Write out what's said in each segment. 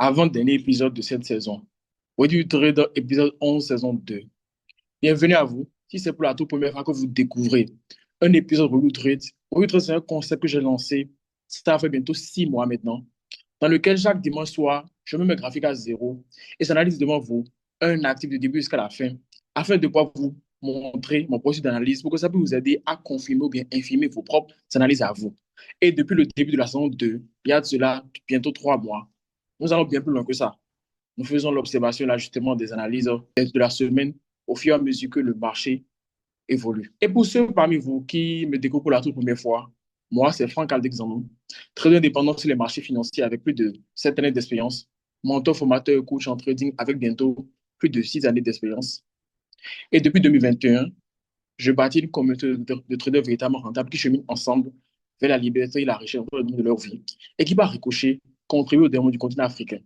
avant-dernier épisode de cette saison. Aujourd'hui, Trader, épisode 11, saison 2. Bienvenue à vous. Si c'est pour la toute première fois que vous découvrez un épisode Review Trade, Review Trade, c'est un concept que j'ai lancé, ça fait bientôt 6 mois maintenant, dans lequel chaque dimanche soir, je mets mes graphiques à zéro et j'analyse devant vous un actif de début jusqu'à la fin, afin de pouvoir vous montrer mon processus d'analyse pour que ça puisse vous aider à confirmer ou bien infirmer vos propres analyses à vous. Et depuis le début de la saison 2, il y a de cela bientôt 3 mois, nous allons bien plus loin que ça. Nous faisons l'observation et l'ajustement des analyses de la semaine au fur et à mesure que le marché évolue. Et pour ceux parmi vous qui me découvrent pour la toute première fois, moi, c'est Franck Aldexandre, trader indépendant sur les marchés financiers avec plus de 7 années d'expérience, mentor, formateur, coach en trading avec bientôt plus de 6 années d'expérience. Et depuis 2021, je bâtis une communauté de traders véritablement rentables qui cheminent ensemble vers la liberté et la richesse de leur vie et qui, par ricochet, contribuent au développement du continent africain.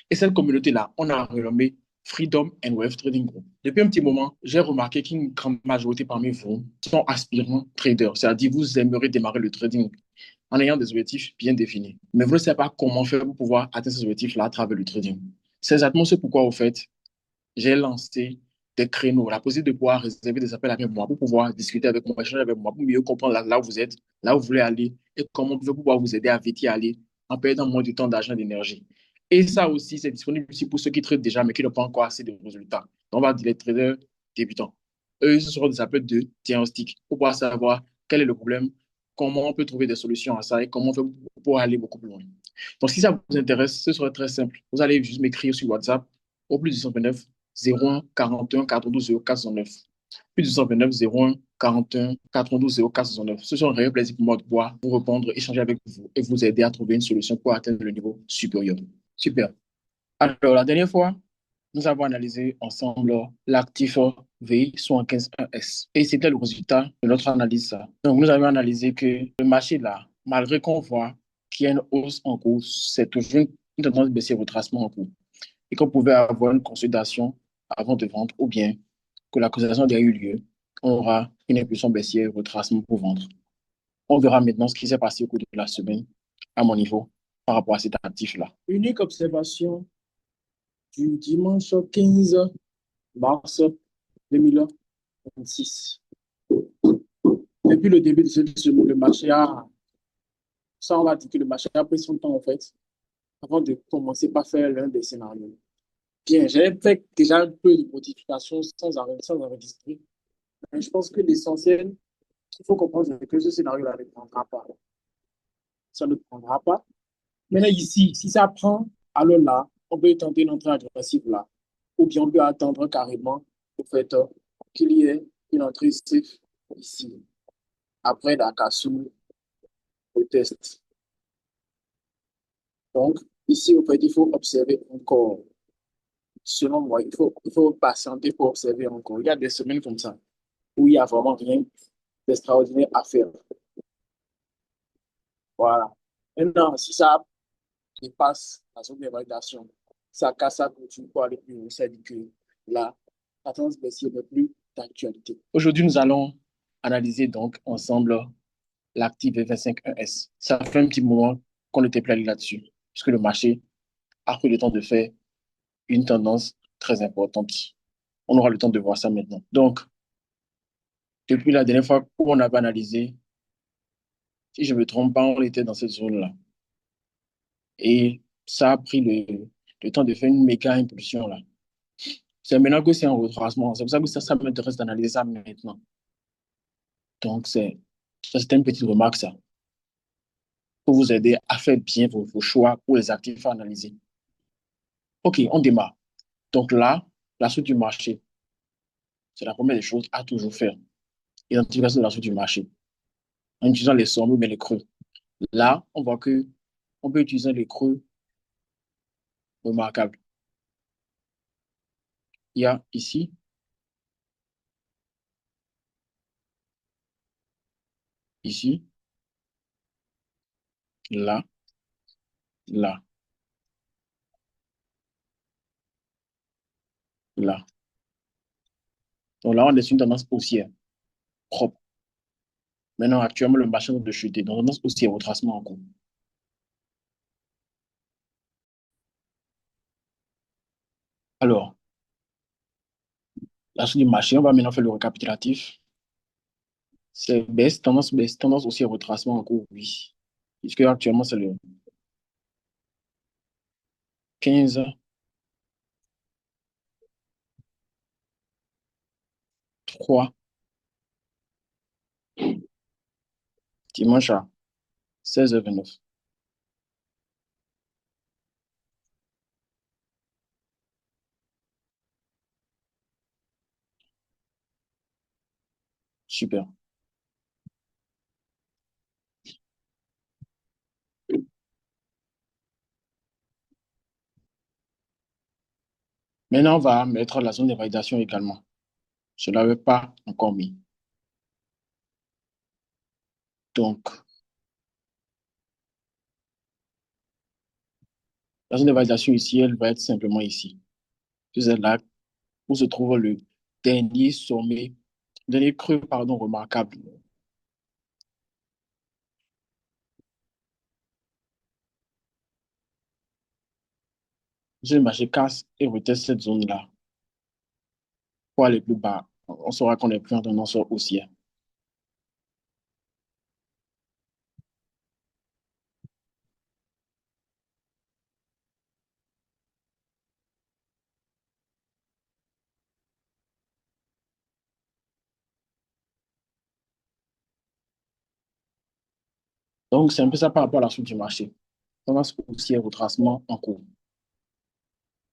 Et cette communauté-là, on a renommé Freedom and Wealth Trading Group. Depuis un petit moment, j'ai remarqué qu'une grande majorité parmi vous sont aspirants traders, c'est-à-dire vous aimeriez démarrer le trading en ayant des objectifs bien définis. Mais vous ne savez pas comment faire pour pouvoir atteindre ces objectifs-là à travers le trading. C'est exactement ce pourquoi, au fait, j'ai lancé des créneaux, la possibilité de pouvoir réserver des appels avec moi pour pouvoir discuter avec moi, échanger avec moi, pour mieux comprendre là où vous êtes, là où vous voulez aller et comment on peut pouvoir vous aider à vite y aller en perdant moins de temps, d'argent, d'énergie. Et ça aussi, c'est disponible aussi pour ceux qui traitent déjà, mais qui n'ont pas encore assez de résultats. Donc, on va dire les traders débutants. Eux, ce seront des appels de diagnostic pour pouvoir savoir quel est le problème, comment on peut trouver des solutions à ça et comment on fait pour aller beaucoup plus loin. Donc, si ça vous intéresse, ce serait très simple. Vous allez juste m'écrire sur WhatsApp au plus 229 01 41 92 04 69. Plus 229 01 41 92 04 69. Ce sont un réel plaisir pour moi de pouvoir vous répondre, échanger avec vous et vous aider à trouver une solution pour atteindre le niveau supérieur. Super. Alors, la dernière fois, nous avons analysé ensemble l'actif VI 15S. Et c'était le résultat de notre analyse. Donc, nous avons analysé que le marché, là, malgré qu'on voit qu'il y a une hausse en cours, c'est toujours une tendance baissière retracement en cours. Et qu'on pouvait avoir une consolidation avant de vendre, ou bien que la consolidation a eu lieu, on aura une impulsion baissière, retracement pour vendre. On verra maintenant ce qui s'est passé au cours de la semaine à mon niveau par rapport à cet actif-là. Unique observation du dimanche 15 mars 2026. Depuis le début de cette semaine, le marché a, ça on va dire que le marché a pris son temps en fait, avant de commencer par faire l'un des scénarios. Bien, j'ai fait déjà un peu de modifications sans enregistrer. Mais je pense que l'essentiel, il faut comprendre, c'est que ce scénario-là ne prendra pas. Ça ne prendra pas. Maintenant, ici, si ça prend, alors là, on peut tenter une entrée agressive là. Ou bien on peut attendre carrément, au fait, qu'il y ait une entrée safe ici. Après la cassure, au test. Donc, ici, au fait, il faut observer encore. Selon moi, il faut patienter pour observer encore. Il y a des semaines comme ça où il n'y a vraiment rien d'extraordinaire à faire. Voilà. Maintenant, si ça dépasse la zone de validation, ça casse ça continue pour aller plus haut. Ça dit que là, la tendance baissière n'est plus d'actualité. Aujourd'hui, nous allons analyser donc ensemble l'actif V25-1S. Ça fait un petit moment qu'on n'était plus allé là-dessus, puisque le marché a pris le temps de faire une tendance très importante. On aura le temps de voir ça maintenant. Donc, depuis la dernière fois où on avait analysé, si je ne me trompe pas, on était dans cette zone-là. Et ça a pris le temps de faire une méga impulsion là. C'est maintenant que c'est un retracement. C'est pour ça que ça m'intéresse d'analyser ça maintenant. Donc, ça, c'était une petite remarque, ça, pour vous aider à faire bien vos choix pour les actifs à analyser. OK, on démarre. Donc là, la suite du marché, c'est la première des choses à toujours faire. Identification de la suite du marché. En utilisant les sommets, mais les creux. Là, on voit que on peut utiliser les creux remarquables. Il y a ici, ici, là, là, là. Donc là, on est sur une tendance haussière propre. Maintenant, actuellement, le marché est en train de chuter. Donc, tendance haussière, retracement en cours. Alors, la suite du marché, on va maintenant faire le récapitulatif. C'est baisse, tendance aussi au retracement en cours, oui. Puisque actuellement, c'est le 15, 3, dimanche à 16h29. Super. Maintenant, on va mettre la zone de validation également. Je ne l'avais pas encore mis. Donc, la zone de validation ici, elle va être simplement ici. C'est là où se trouve le dernier sommet, dernier creux, pardon, remarquable. Je le marché casse et reteste cette zone-là pour aller plus bas. On saura qu'on est plus en tendance haussière. Donc, c'est un peu ça par rapport à la suite du marché. Tendance haussière, retracement en cours.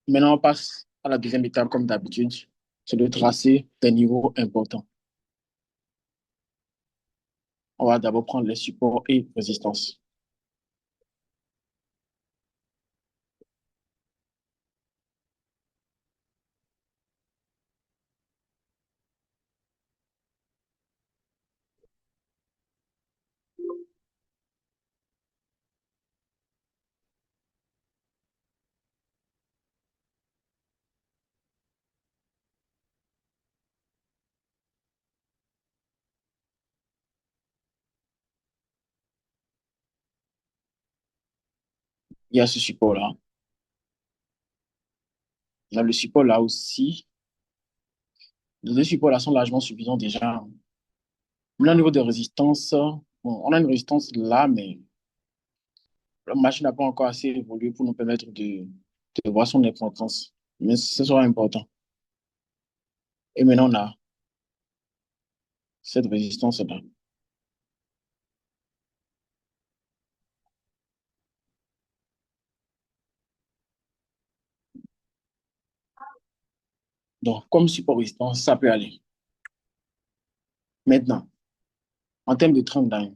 Maintenant, on passe à la deuxième étape, comme d'habitude, c'est de tracer des niveaux importants. On va d'abord prendre les supports et résistances. Il y a ce support-là. Il y a le support là aussi. Les deux supports là sont largement suffisants déjà. Maintenant, au niveau de résistance, bon, on a une résistance là, mais la machine n'a pas encore assez évolué pour nous permettre de voir son importance. Mais ce sera important. Et maintenant, on a cette résistance-là. Donc, comme support résistance, ça peut aller. Maintenant, en termes de trend line,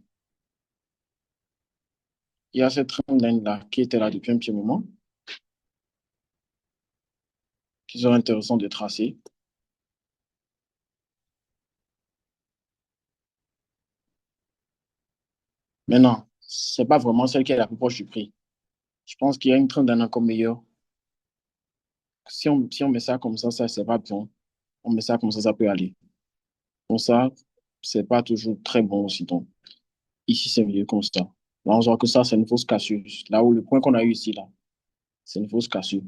il y a cette trend line-là qui était là depuis un petit moment, qui serait intéressant de tracer. Maintenant, c'est pas vraiment celle qui est la plus proche du prix. Je pense qu'il y a une trend line encore meilleure. Si on met ça comme ça, c'est pas bon. On met ça comme ça peut aller. Pour ça, c'est pas toujours très bon aussi. Donc, ici, c'est mieux comme ça. Là, on voit que ça, c'est une fausse cassure. Là où le point qu'on a eu ici, là, c'est une fausse cassure.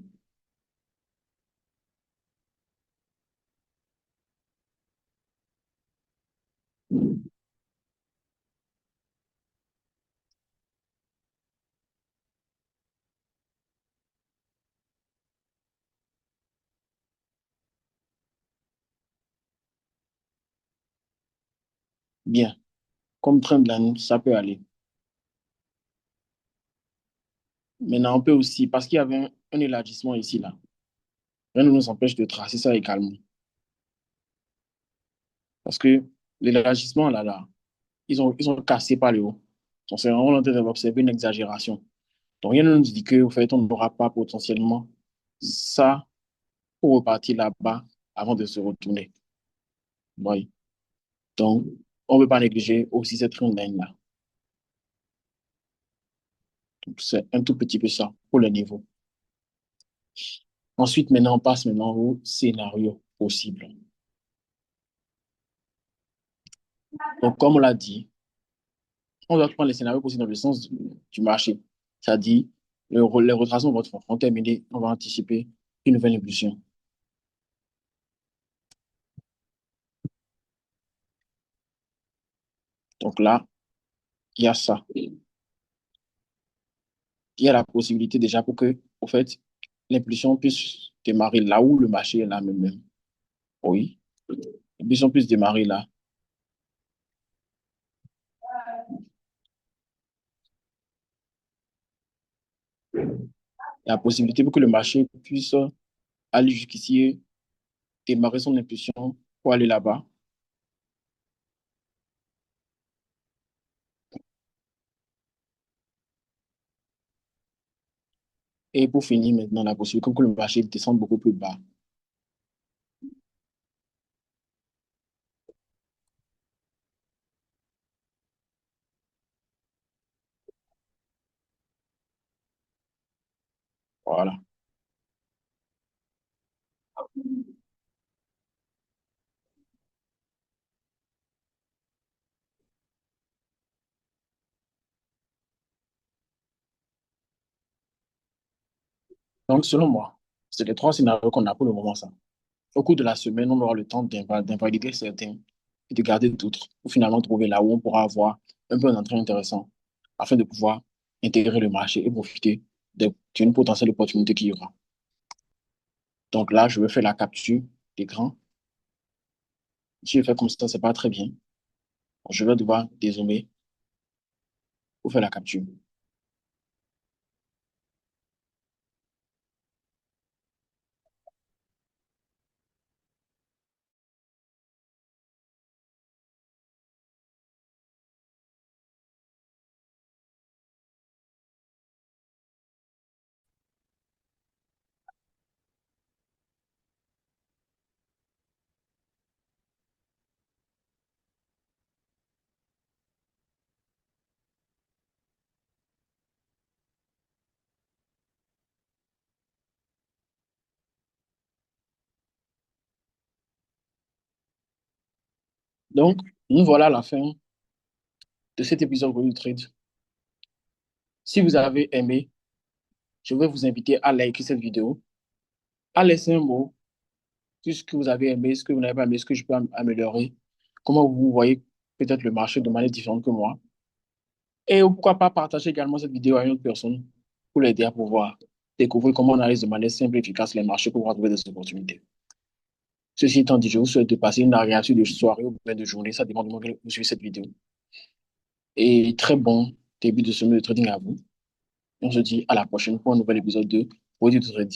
Bien. Comme trendline, ça peut aller. Maintenant, on peut aussi, parce qu'il y avait un élargissement ici, là, rien ne nous empêche de tracer ça également. Parce que l'élargissement, là, ils ont cassé par le haut. Donc, c'est vraiment en train d'observer une exagération. Donc, rien ne nous dit qu'au fait, on n'aura pas potentiellement ça pour repartir là-bas avant de se retourner. Oui. Donc, on ne peut pas négliger aussi cette trendline-là. Donc, c'est un tout petit peu ça pour le niveau. Ensuite, maintenant, on passe maintenant au scénario possible. Donc, comme on l'a dit, on doit prendre les scénarios possibles dans le sens du marché. C'est-à-dire, les retracements vont terminer, on va anticiper une nouvelle évolution. Donc là, il y a ça. Il y a la possibilité déjà pour que, au fait, l'impulsion puisse démarrer là où le marché est là même. Oui, l'impulsion puisse démarrer là. Il y a la possibilité pour que le marché puisse aller jusqu'ici, démarrer son impulsion pour aller là-bas. Et pour finir maintenant, la possibilité que le marché descende beaucoup plus bas. Voilà. Donc, selon moi, c'est les trois scénarios qu'on a pour le moment, ça. Au cours de la semaine, on aura le temps d'invalider certains et de garder d'autres pour finalement trouver là où on pourra avoir un peu un entrée intéressant afin de pouvoir intégrer le marché et profiter d'une potentielle opportunité qu'il y aura. Donc là, je vais faire la capture d'écran. Si je fais comme ça, c'est pas très bien. Je vais devoir dézoomer pour faire la capture. Donc, nous voilà à la fin de cet épisode de Trade. Si vous avez aimé, je vais vous inviter à liker cette vidéo, à laisser un mot sur ce que vous avez aimé, ce que vous n'avez pas aimé, ce que je peux améliorer, comment vous voyez peut-être le marché de manière différente que moi. Et pourquoi pas partager également cette vidéo à une autre personne pour l'aider à pouvoir découvrir comment on analyse de manière simple et efficace les marchés pour pouvoir trouver des opportunités. Ceci étant dit, je vous souhaite de passer une agréable de soirée ou bien de journée, ça dépend du moment que vous suivez cette vidéo. Et très bon début de semaine de trading à vous. On se dit à la prochaine pour un nouvel épisode de Ready to Trade.